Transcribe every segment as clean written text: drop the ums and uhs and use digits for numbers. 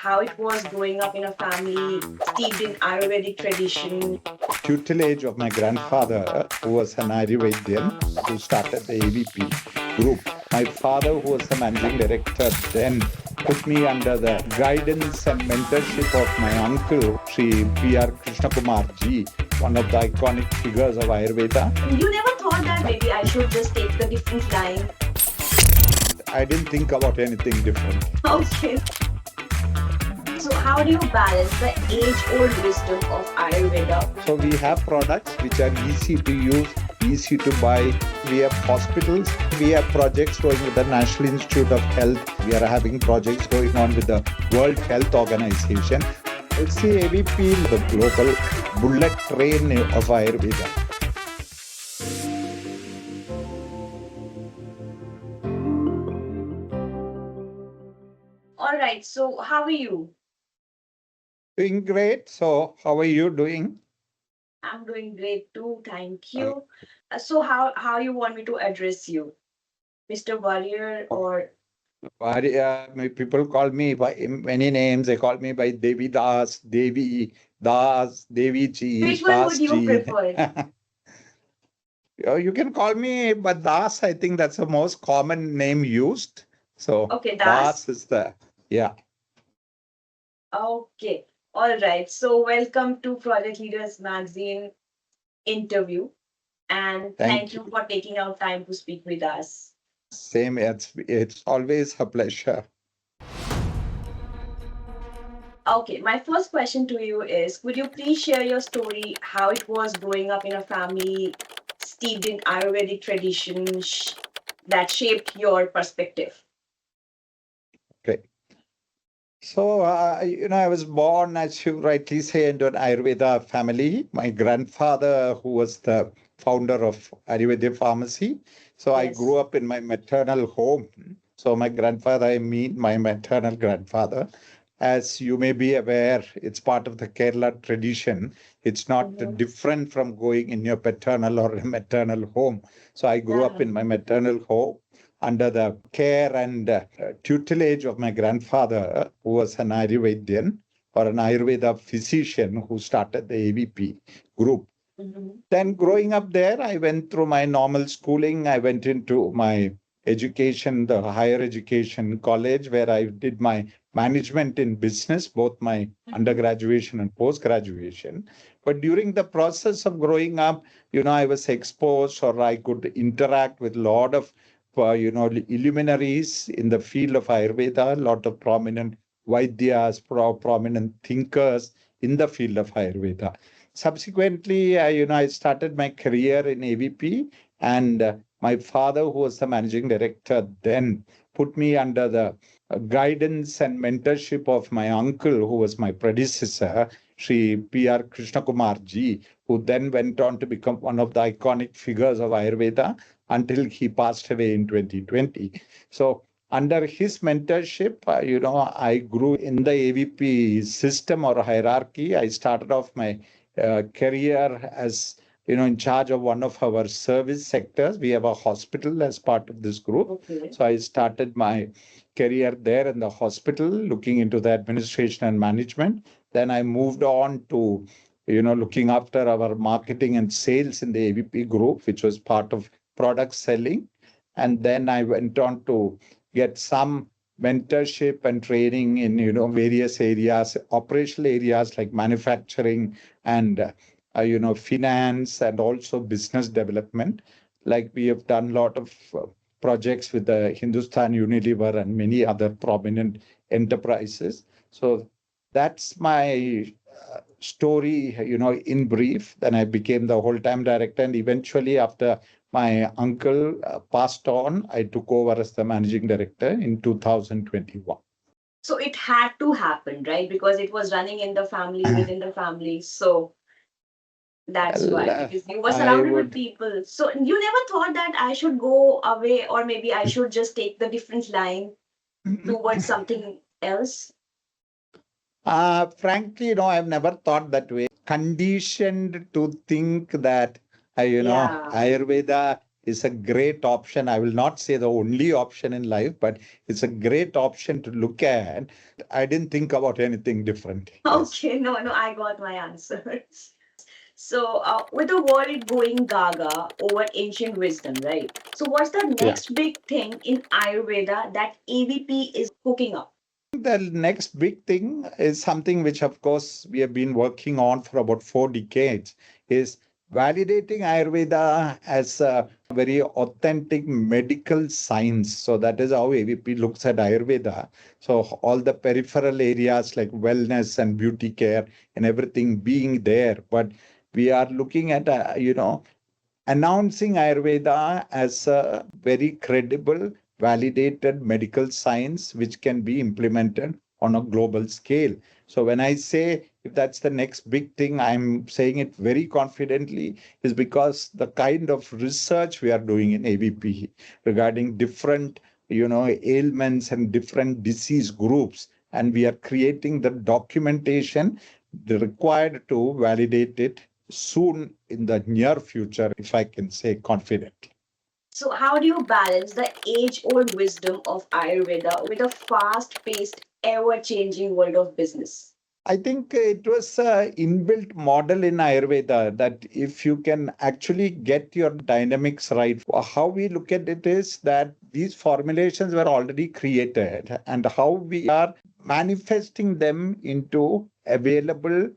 how it was growing up in a family steeped in Ayurvedic tradition. Tutelage of my grandfather, who was an Arya Vaidyan, who started the AVP group. My father, who was the managing director, then put me under the guidance and mentorship of my uncle, Sri P.R. Krishnakumar ji, one of the iconic figures of Ayurveda. You never thought that maybe I should just take the different line? I didn't think about anything different. Okay. So how do you balance the age-old wisdom of Ayurveda? So we have products which are easy to use, easy to buy. We have hospitals. We have projects going with the National Institute of Health. We are having projects going on with the World Health Organization. It's the AVP, the global bullet train of Ayurveda. All right, so how are you? Doing great. So how are you doing? I'm doing great too, thank you. So how you want me to address you? Mr. Warrior or People call me by many names. They call me by Devidas, Devi, Das, Devi ji, which one Das would you ji. prefer? You can call me, but Das, I think that's the most common name used. So Okay, Das Das. is the, yeah. Okay. All right. So welcome to Project Leaders Magazine interview. And thank Thank you you. for taking out time to speak with us. Same, it's always a pleasure. Okay, my first question to you is could you please share your story, how it was growing up in a family steeped in Ayurvedic tradition that shaped your perspective? Okay. So, I was born, as you rightly say, into an Ayurveda family. My grandfather, who was the founder of Arya Vaidya Pharmacy. So I grew Yes. up in my maternal home. So my grandfather, I mean my maternal grandfather. As you may be aware, it's part of the Kerala tradition. It's not Mhm. different from going in your paternal or maternal home. So I grew up Yeah. in my maternal home under the care and tutelage of my grandfather, who was an Ayurvedian or an Ayurveda physician who started the AVP group. Mhm. Then growing up there, I went through my normal schooling. I went into my education, the higher education college, where I did my management in business, both my undergraduation and post graduation. But during the process of growing up, I was exposed or I could interact with a lot of, illuminaries in the field of Ayurveda, a lot of prominent Vaidyas, prominent thinkers in the field of Ayurveda. Subsequently, I started my career in AVP, and my father, who was the managing director then, put me under the guidance and mentorship of my uncle, who was my predecessor, Sri P.R. Krishnakumar ji, who then went on to become one of the iconic figures of Ayurveda until he passed away in 2020. So under his mentorship, I grew in the AVP system or hierarchy. I started off my career as in charge of one of our service sectors. We have a hospital as part of this group. Okay. So I started my career there in the hospital, looking into the administration and management. Then I moved on to looking after our marketing and sales in the AVP group, which was part of product selling. And then I went on to get some mentorship and training in various areas, operational areas like manufacturing and finance and also business development. Like we have done a lot of projects with the Hindustan Unilever and many other prominent enterprises. So that's my story, in brief. Then I became the whole-time director, and eventually, after my uncle passed on, I took over as the managing director in 2021. So it had to happen, right? Because it was running in the family, within the family. So that's Well, why, because you were I surrounded with would. people. So you never thought that I should go away or maybe I should just take the different line towards something else? Frankly, I've never thought that way. Conditioned to think that, Yeah. Ayurveda is a great option. I will not say the only option in life, but it's a great option to look at. I didn't think about anything different. Yes. Okay, no, I got my answers. So, with the world going gaga over ancient wisdom, right? So, what's the Yeah. next big thing in Ayurveda that AVP is cooking up? The next big thing is something which, of course, we have been working on for about 4 decades, is validating Ayurveda as a very authentic medical science. So that is how AVP looks at Ayurveda. So all the peripheral areas like wellness and beauty care and everything being there, but we are looking at, announcing Ayurveda as a very credible, validated medical science which can be implemented on a global scale. So, when I say if that's the next big thing, I'm saying it very confidently, is because the kind of research we are doing in AVP regarding different ailments and different disease groups, and we are creating the documentation required to validate it soon in the near future, if I can say confidently. So, how do you balance the age old wisdom of Ayurveda with a fast paced, ever changing world of business? I think it was an inbuilt model in Ayurveda that if you can actually get your dynamics right, how we look at it is that these formulations were already created and how we are manifesting them into available,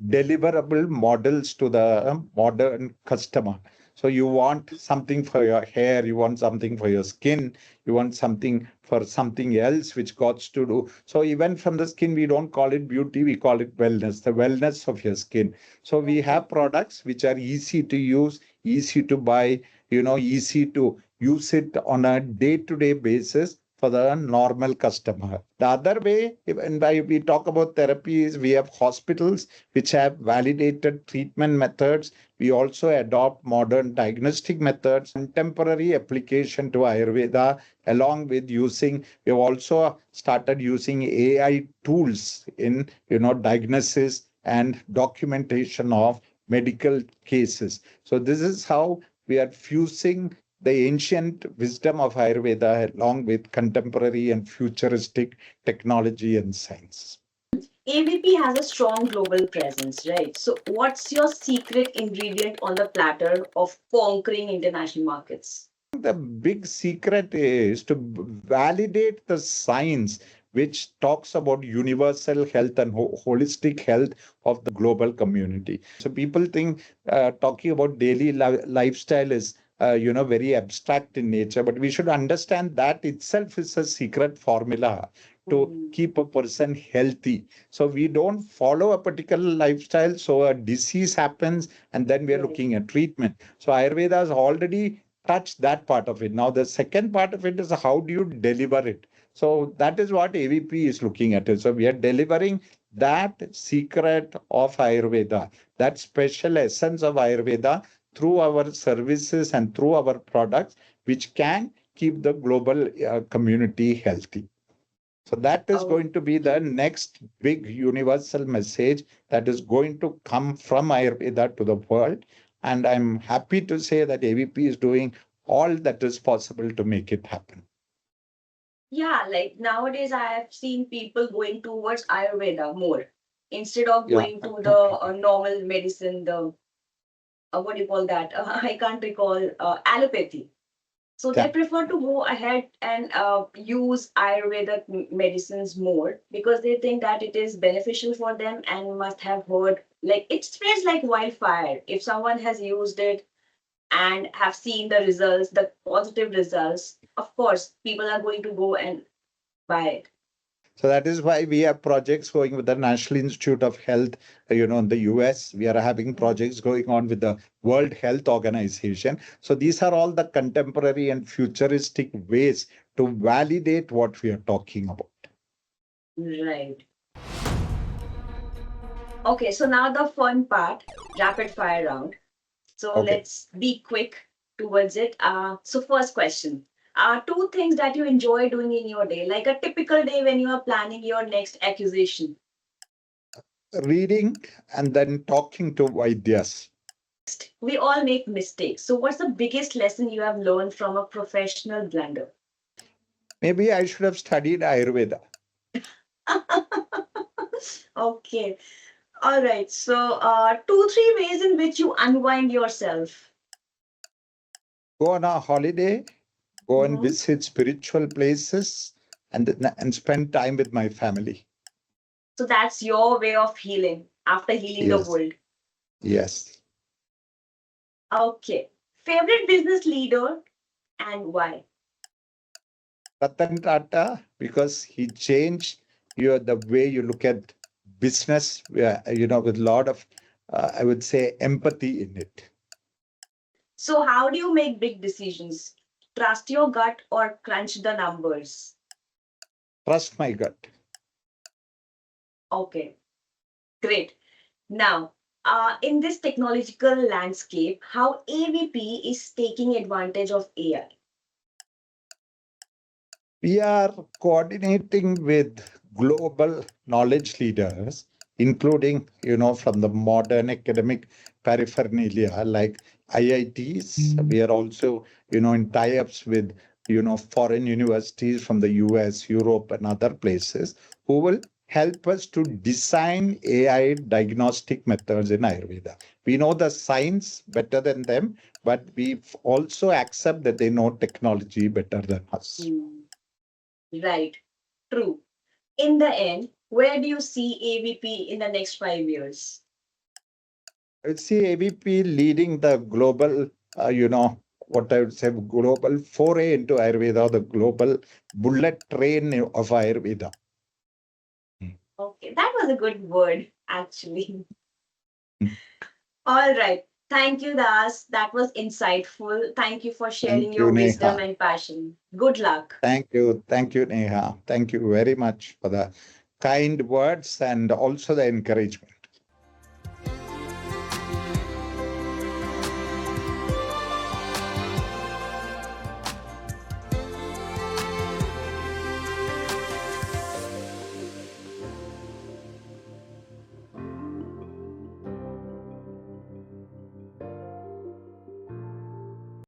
deliverable models to the modern customer. So you want something for your hair, you want something for your skin, you want something for something else which got to do. So even from the skin, we don't call it beauty, we call it wellness, the wellness of your skin. So we have products which are easy to use, easy to buy, easy to use it on a day-to-day basis for the normal customer. The other way, when we talk about therapies, we have hospitals which have validated treatment methods. We also adopt modern diagnostic methods, contemporary application to Ayurveda, along with using, we have also started using AI tools in, diagnosis and documentation of medical cases. So this is how we are fusing the ancient wisdom of Ayurveda along with contemporary and futuristic technology and science. AVP has a strong global presence, right? So, what's your secret ingredient on the platter of conquering international markets? The big secret is to validate the science which talks about universal health and holistic health of the global community. So people think talking about daily lifestyle is very abstract in nature, but we should understand that itself is a secret formula to keep a person healthy. So we don't follow a particular lifestyle, so a disease happens, and then we are looking at treatment. So Ayurveda has already touch that part of it. Now, the second part of it is how do you deliver it? So that is what AVP is looking at. It. So we are delivering that secret of Ayurveda, that special essence of Ayurveda through our services and through our products, which can keep the global community healthy. So that is going to be the next big universal message that is going to come from Ayurveda to the world. And I'm happy to say that AVP is doing all that is possible to make it happen. Yeah, like nowadays I have seen people going towards Ayurveda more instead of Yeah. going to the normal medicine, the what do you call that? I can't recall allopathy. So they Yeah. prefer to go ahead and use Ayurvedic medicines more because they think that it is beneficial for them and must have heard like it spreads like wildfire. If someone has used it and have seen the results, the positive results, of course, people are going to go and buy it. So that is why we have projects going with the National Institute of Health, in the US. We are having projects going on with the World Health Organization. So these are all the contemporary and futuristic ways to validate what we are talking about. Right. Okay, so now the fun part, rapid fire round. So Okay. let's be quick towards it. So first question. Two things that you enjoy doing in your day, like a typical day when you are planning your next accusation. Reading and then talking to Vaidyas. We all make mistakes. So, what's the biggest lesson you have learned from a professional blunder? Maybe I should have studied Ayurveda. Okay. All right. So, two, three ways in which you unwind yourself. Go on a holiday, go and Mhm. visit spiritual places, and spend time with my family. So, that's your way of healing after healing the Yes, world. yes. Okay. Favorite business leader and why? Ratan Tata, because he changed the way you look at business, with a lot of, I would say, empathy in it. So, how do you make big decisions? Trust your gut or crunch the numbers? Trust my gut. Okay, great. Now, in this technological landscape, how AVP is taking advantage of AI? We are coordinating with global knowledge leaders, including, from the modern academic paraphernalia like IITs. We are also, in tie-ups with, foreign universities from the US, Europe, and other places who will help us to design AI diagnostic methods in Ayurveda. We know the science better than them, but we also accept that they know technology better than us. Hmm, right, true. In the end, where do you see AVP in the next 5 years? I would see ABP leading the global, what I would say, global foray into Ayurveda, the global bullet train of Ayurveda. Mm. Okay, that was a good word, actually. Mm. All right. Thank you, Das. That was insightful. Thank you for sharing Thank your you, wisdom Neha. and passion. Good luck. Thank you, Neha. Thank you very much for the kind words and also the encouragement.